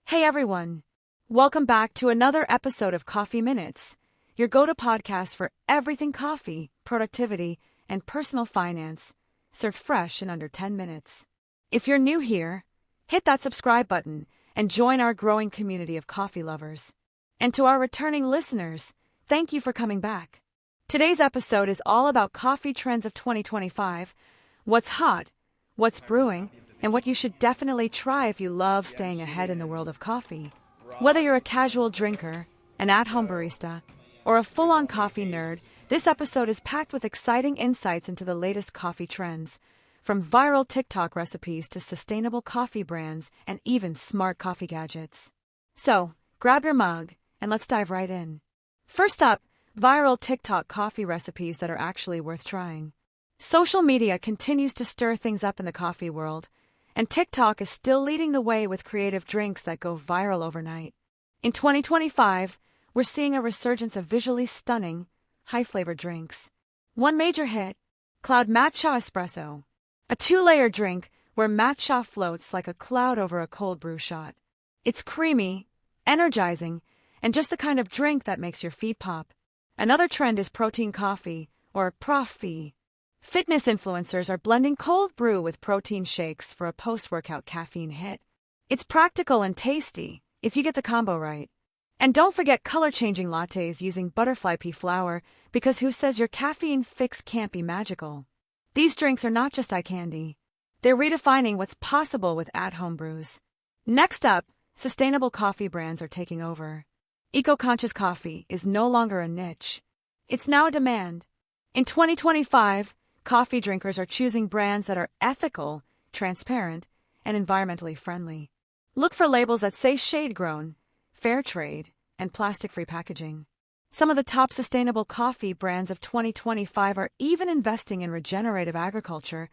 Hey everyone! Welcome back to another episode of Coffee Minutes, your go-to podcast for everything coffee, productivity, and personal finance, served fresh in under 10 minutes. If you're new here, hit that subscribe button and join our growing community of coffee lovers. And to our returning listeners, thank you for coming back. Today's episode is all about coffee trends of 2025, what's hot, what's brewing, and what you should definitely try if you love staying ahead in the world of coffee. Whether you're a casual drinker, an at-home barista, or a full-on coffee nerd, this episode is packed with exciting insights into the latest coffee trends, from viral TikTok recipes to sustainable coffee brands and even smart coffee gadgets. So, grab your mug and let's dive right in. First up, viral TikTok coffee recipes that are actually worth trying. Social media continues to stir things up in the coffee world, and TikTok is still leading the way with creative drinks that go viral overnight. In 2025, we're seeing a resurgence of visually stunning, high-flavored drinks. One major hit, Cloud Matcha Espresso, a two-layer drink where matcha floats like a cloud over a cold brew shot. It's creamy, energizing, and just the kind of drink that makes your feet pop. Another trend is protein coffee, or prof-fee. Fitness influencers are blending cold brew with protein shakes for a post-workout caffeine hit. It's practical and tasty, if you get the combo right. And don't forget color-changing lattes using butterfly pea flower, because who says your caffeine fix can't be magical? These drinks are not just eye candy. They're redefining what's possible with at-home brews. Next up, sustainable coffee brands are taking over. Eco-conscious coffee is no longer a niche. It's now a demand. In 2025, coffee drinkers are choosing brands that are ethical, transparent, and environmentally friendly. Look for labels that say shade-grown, fair trade, and plastic-free packaging. Some of the top sustainable coffee brands of 2025 are even investing in regenerative agriculture,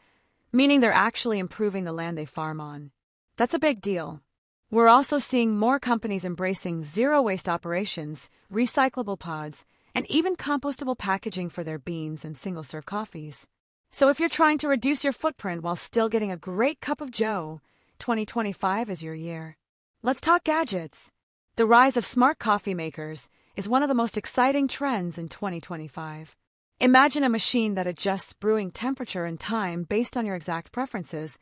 meaning they're actually improving the land they farm on. That's a big deal. We're also seeing more companies embracing zero-waste operations, recyclable pods, and even compostable packaging for their beans and single-serve coffees. So if you're trying to reduce your footprint while still getting a great cup of joe, 2025 is your year. Let's talk gadgets. The rise of smart coffee makers is one of the most exciting trends in 2025. Imagine a machine that adjusts brewing temperature and time based on your exact preferences,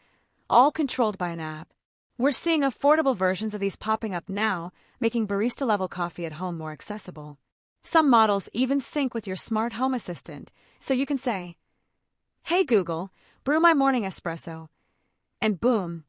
all controlled by an app. We're seeing affordable versions of these popping up now, making barista-level coffee at home more accessible. Some models even sync with your smart home assistant, so you can say, "Hey Google, brew my morning espresso." And boom,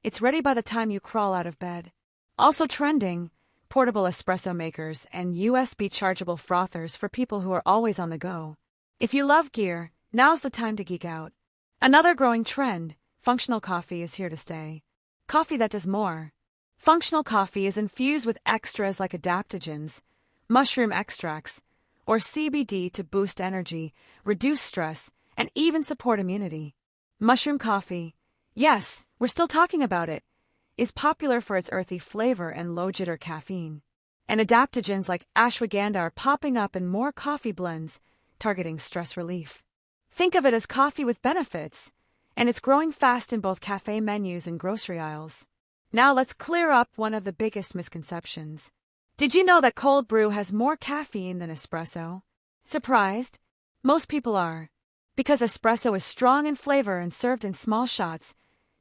it's ready by the time you crawl out of bed. Also trending, portable espresso makers and USB chargeable frothers for people who are always on the go. If you love gear, now's the time to geek out. Another growing trend, functional coffee is here to stay. Coffee that does more. Functional coffee is infused with extras like adaptogens, mushroom extracts, or CBD to boost energy, reduce stress, and even support immunity. Mushroom coffee, yes, we're still talking about it, is popular for its earthy flavor and low-jitter caffeine. And adaptogens like ashwagandha are popping up in more coffee blends, targeting stress relief. Think of it as coffee with benefits, and it's growing fast in both cafe menus and grocery aisles. Now let's clear up one of the biggest misconceptions. Did you know that cold brew has more caffeine than espresso? Surprised? Most people are. Because espresso is strong in flavor and served in small shots,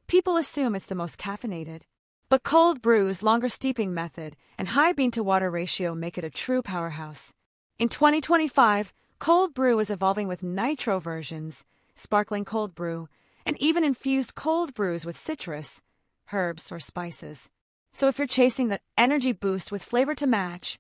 people assume it's the most caffeinated. But cold brew's longer steeping method and high bean-to-water ratio make it a true powerhouse. In 2025, cold brew is evolving with Nitro versions, sparkling cold brew, and even infused cold brews with citrus, herbs, or spices. So if you're chasing that energy boost with flavor to match,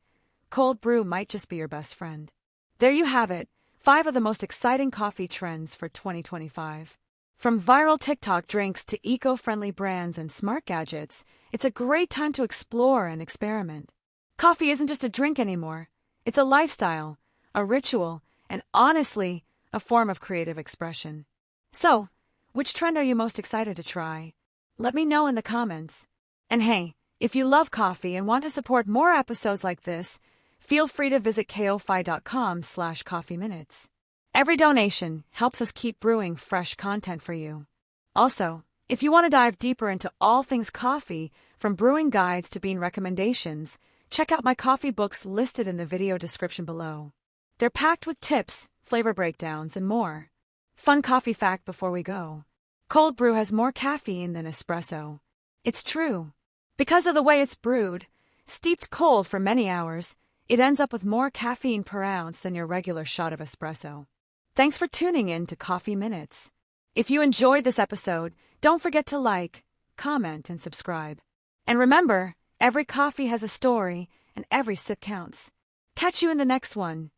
cold brew might just be your best friend. There you have it, 5 of the most exciting coffee trends for 2025. From viral TikTok drinks to eco-friendly brands and smart gadgets, it's a great time to explore and experiment. Coffee isn't just a drink anymore. It's a lifestyle, a ritual, and honestly, a form of creative expression. So, which trend are you most excited to try? Let me know in the comments. And hey, if you love coffee and want to support more episodes like this, feel free to visit ko-fi.com/coffeeminutes. Every donation helps us keep brewing fresh content for you. Also, if you want to dive deeper into all things coffee, From brewing guides to bean recommendations, check out my coffee books listed in the video description below. They're packed with tips, flavor breakdowns, and more. Fun coffee fact before we go. Cold brew has more caffeine than espresso. It's true. Because of the way it's brewed, steeped cold for many hours, it ends up with more caffeine per ounce than your regular shot of espresso. Thanks for tuning in to Coffee Minutes. If you enjoyed this episode, don't forget to like, comment, and subscribe. And remember, every coffee has a story, and every sip counts. Catch you in the next one.